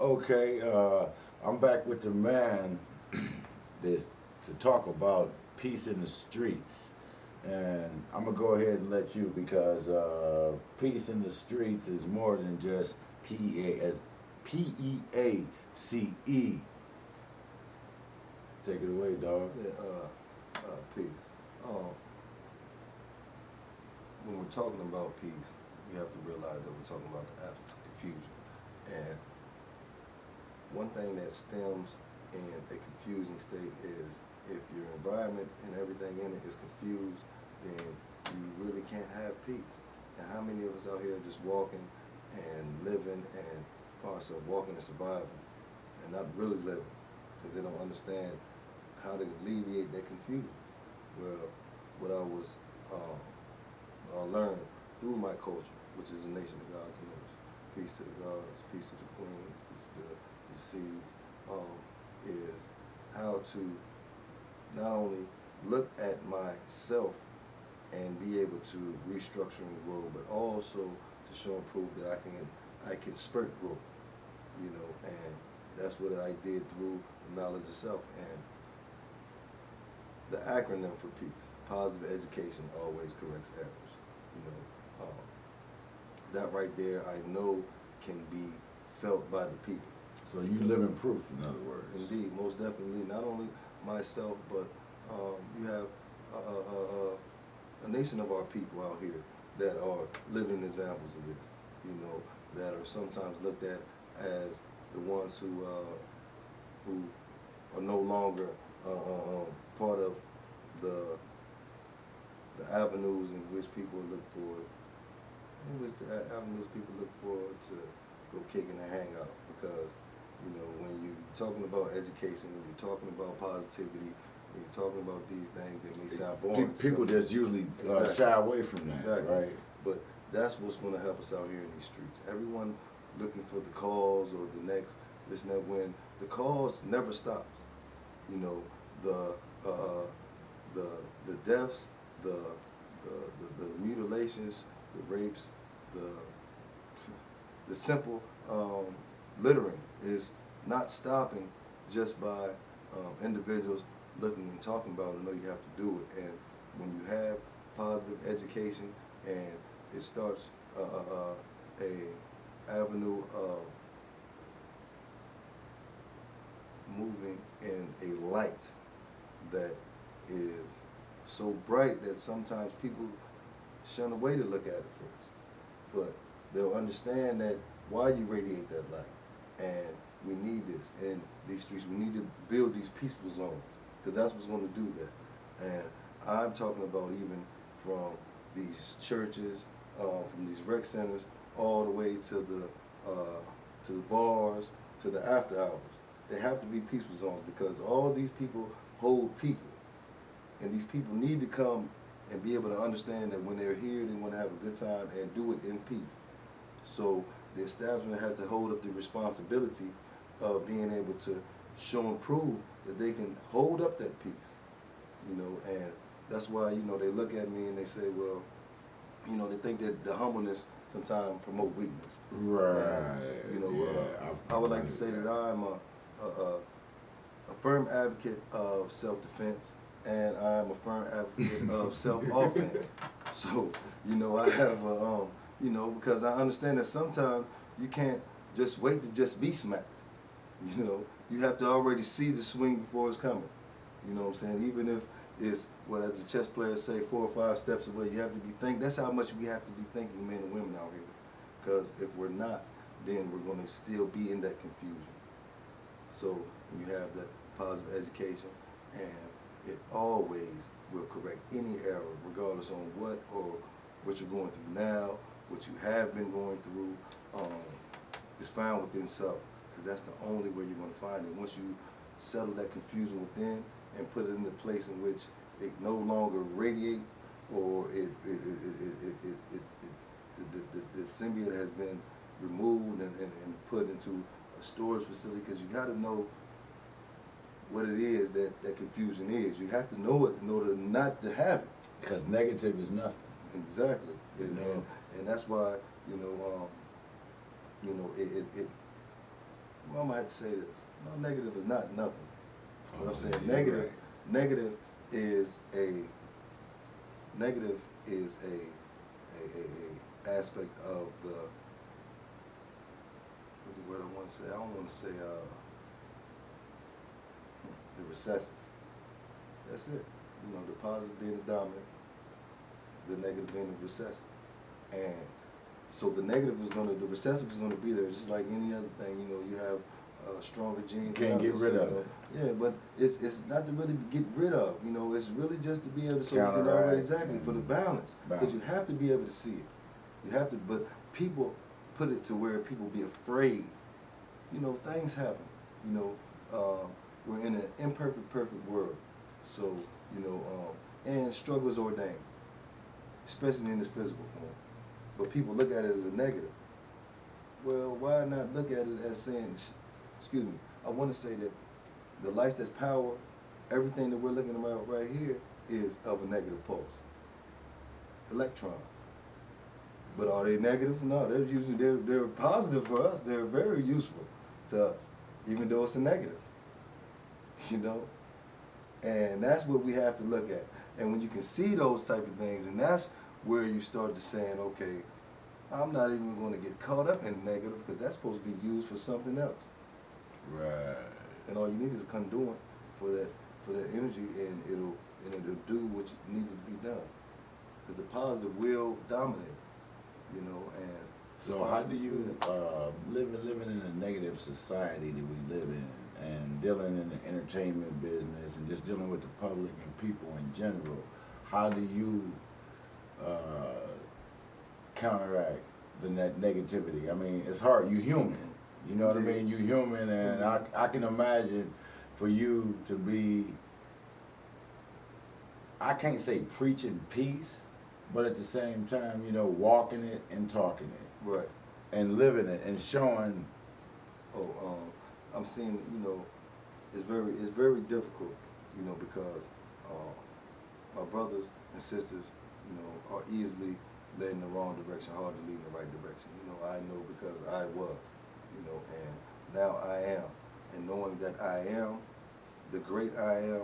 Okay, I'm back with the man this to talk about peace in the streets. And I'm gonna go ahead and let you because peace in the streets is more than just P.E.A.C.E. Take it away, dog. Yeah, peace. When we're talking about peace, we have to realize that we're talking about the absence of confusion. And one thing that stems in a confusing state is if your environment and everything in it is confused, then you really can't have peace. And how many of us out here are just walking and living and parts of walking and surviving and not really living because they don't understand how to alleviate that confusion? Well, what I learned through my culture, which is a nation of gods and rulers, peace to the gods, peace to the queens, peace to the seeds, is how to not only look at myself and be able to restructure and grow, but also to show and prove that I can spurt growth, and that's what I did through knowledge of self. And the acronym for peace, positive education always corrects errors. That right there I know can be felt by the people. So you live in proof, in other words. Indeed, most definitely. Not only myself, but you have a nation of our people out here that are living examples of this, that are sometimes looked at as the ones who are no longer part of the avenues in which people look forward, to go kicking and hang out. Because, when you're talking about education, when you're talking about positivity, when you're talking about these things, they may sound boring. People just usually shy away from that, exactly. Right? But that's what's going to help us out here in these streets. Everyone looking for the cause or the next this and that, when the cause never stops. The deaths, the mutilations, the rapes, the simple littering is not stopping just by individuals looking and talking about it. No, you have to do it. And when you have positive education and it starts a avenue of moving in a light that is so bright that sometimes people shun away to look at it first. But they'll understand that why you radiate that light. And we need this in these streets. We need to build these peaceful zones, because that's what's going to do that. And I'm talking about even from these churches, from these rec centers, all the way to the bars, to the after hours. They have to be peaceful zones, because all these people hold people. And these people need to come and be able to understand that when they're here, they want to have a good time and do it in peace. So the establishment has to hold up the responsibility of being able to show and prove that they can hold up that peace. And that's why, they look at me and they say, well, they think that the humbleness sometimes promote weakness. Right. And, I would like to say that I'm a firm advocate of self-defense, and I'm a firm advocate of self-offense. So, I have, because I understand that sometimes you can't just wait to just be smacked. You have to already see the swing before it's coming. You know what I'm saying? Even if it's, what as the chess players say, 4 or 5 steps away, you have to be thinking. That's how much we have to be thinking, men and women out here. Because if we're not, then we're going to still be in that confusion. So when you have that positive education, and it always will correct any error, regardless on what you're going through now, what you have been going through, is found within self, because that's the only way you're going to find it. Once you settle that confusion within and put it in the place in which it no longer radiates, or the symbiote has been removed and put into a storage facility, because you got to know what it is that confusion is. You have to know it in order not to have it. Because negative is nothing. Exactly. And that's why, I'm gonna have to say this. No, negative is not nothing. What I'm saying, you're negative, right. negative is a aspect of the, what the word I want to say? I don't want to say the recessive. That's it. You know, the positive being the dominant, the negative being the recessive, and so the negative is the recessive is gonna be there, just like any other thing. You know, you have stronger genes. Can't get rid of it. Yeah, but it's not to really get rid of. You know, it's really just to be able to so you can Counteract. always exactly for the balance, because you have to be able to see it. You have to, but people put it to where people be afraid. You know, things happen. You know, we're in an imperfect, perfect world. So you know, and struggle is ordained, especially in this physical form. But people look at it as a negative. Well, why not look at it as saying, excuse me, I want to say that the lights that's power, everything that we're looking about right here is of a negative pulse. Electrons. But are they negative? No, they're positive for us. They're very useful to us, even though it's a negative. You know? And that's what we have to look at. And when you can see those type of things, and that's where you start to saying, okay, I'm not even going to get caught up in negative, because that's supposed to be used for something else. Right. And all you need is a conduit for that energy, and it'll do what needed to be done. Because the positive will dominate, you know. And so how do you living in a negative society that we live in, and dealing in the entertainment business, and just dealing with the public and people in general, how do you counteract the negativity? I mean, it's hard. You're human. You know what I mean? You're human, and I can imagine for you to be, I can't say preaching peace, but at the same time, you know, walking it and talking it. Right. And living it and showing. I'm seeing, you know, it's very difficult, you know, because my brothers and sisters, you know, are easily led in the wrong direction, hard to lead in the right direction. You know, I know because I was, you know, and now I am. And knowing that I am, the great I am,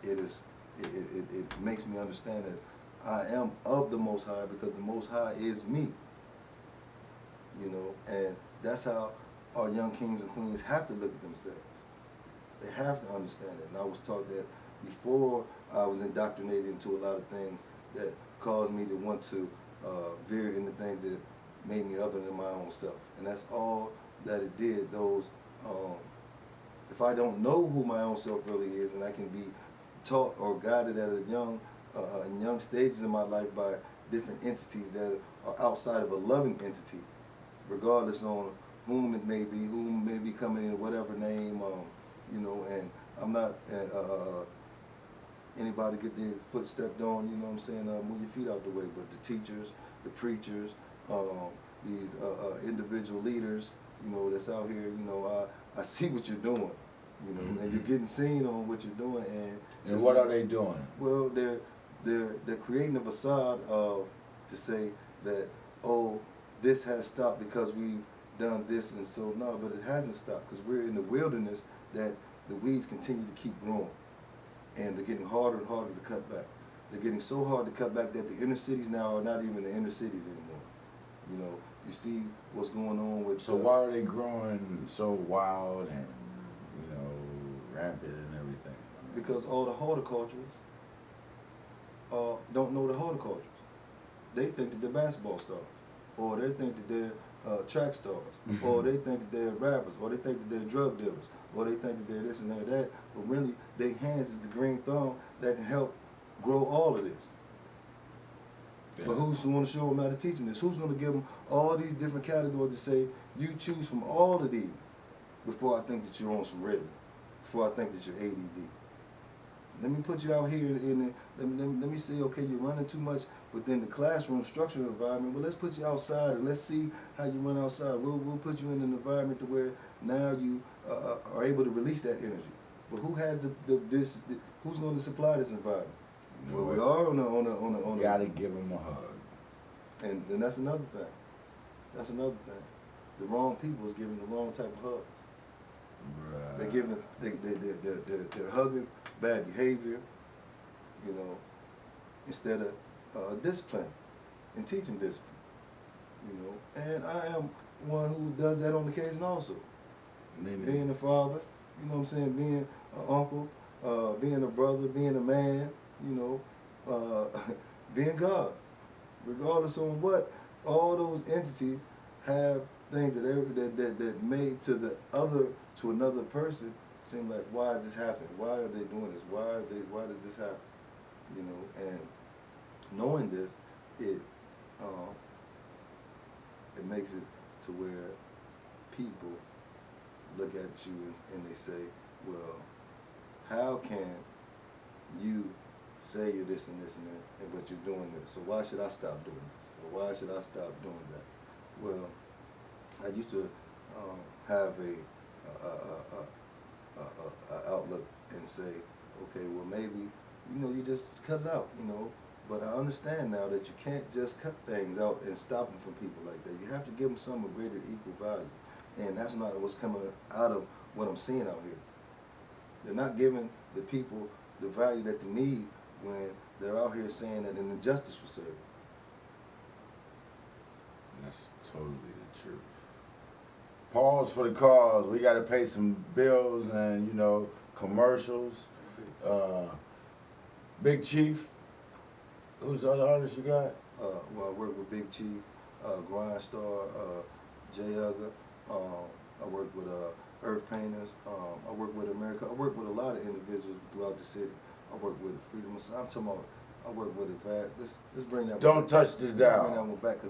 it makes me understand that I am of the Most High, because the Most High is me. You know, and that's how our young kings and queens have to look at themselves. They have to understand it. And I was taught that before I was indoctrinated into a lot of things that caused me to want to veer into things that made me other than my own self. And that's all that it did. Those, if I don't know who my own self really is, and I can be taught or guided at a young stages in my life by different entities that are outside of a loving entity, regardless on whom it may be, whom may be coming in whatever name, you know, and I'm not anybody get their foot stepped on, you know what I'm saying, move your feet out the way, but the teachers, the preachers, these individual leaders, you know, that's out here, you know, I see what you're doing, you know, and you're getting seen on what you're doing. And what are they doing? Well, they're creating a facade of, to say that, oh, this has stopped because we've done this, and so no, but it hasn't stopped, because we're in the wilderness that the weeds continue to keep growing, and they're getting harder and harder to cut back. They're getting so hard to cut back that the inner cities now are not even the inner cities anymore. You know, you see what's going on with. So why are they growing so wild and, you know, rampant and everything? Because all the horticulturists don't know the horticulturists. They think that they're basketball stars, or they think that they're track stars, or they think that they're rappers, or they think that they're drug dealers, or they think that they're this and they're that. But really, their hands is the green thumb that can help grow all of this. Yeah. But who's going to show them how to teach them this? Who's going to give them all these different categories to say, you choose from all of these before I think that you're on some rhythm, before I think that you're ADD. Let me put you out here let me say, okay, you're running too much within the classroom structural environment. Well, let's put you outside and let's see how you run outside. We'll put you in an environment to where now you are able to release that energy. But who has who's going to supply this environment? You know, well, we are on a. Gotta give them a hug. And that's another thing. That's another thing. The wrong people is giving the wrong type of hugs. They're giving, they're hugging bad behavior, you know, instead of discipline and teaching discipline, you know. And I am one who does that on occasion also. Being a father, you know what I'm saying, being an uncle, being a brother, being a man, you know, being God. Regardless of what, all those entities have things that made to another person seem like, why is this happening? Why are they doing this? Why did this happen? You know, and knowing this, it makes it to where people look at you and they say, well, how can you say you're this and this and that, but you're doing this? So why should I stop doing this? Or why should I stop doing that? Well, I used to have a outlook and say, okay, well maybe, you know, you just cut it out, you know. But I understand now that you can't just cut things out and stop them from people like that. You have to give them some of greater equal value. And that's not what's coming out of what I'm seeing out here. They're not giving the people the value that they need when they're out here saying that an injustice was served. That's totally the truth. Pause for the cause. We got to pay some bills and, you know, commercials. Big Chief. Who's the other artist you got? Well, I work with Big Chief, Grindstar, Jay Ugger. I work with Earth Painters. I work with America. I work with a lot of individuals throughout the city. I work with Freedom. I'm talking about. I work with it. Let's bring that. Don't touch the dial. Bring that one back.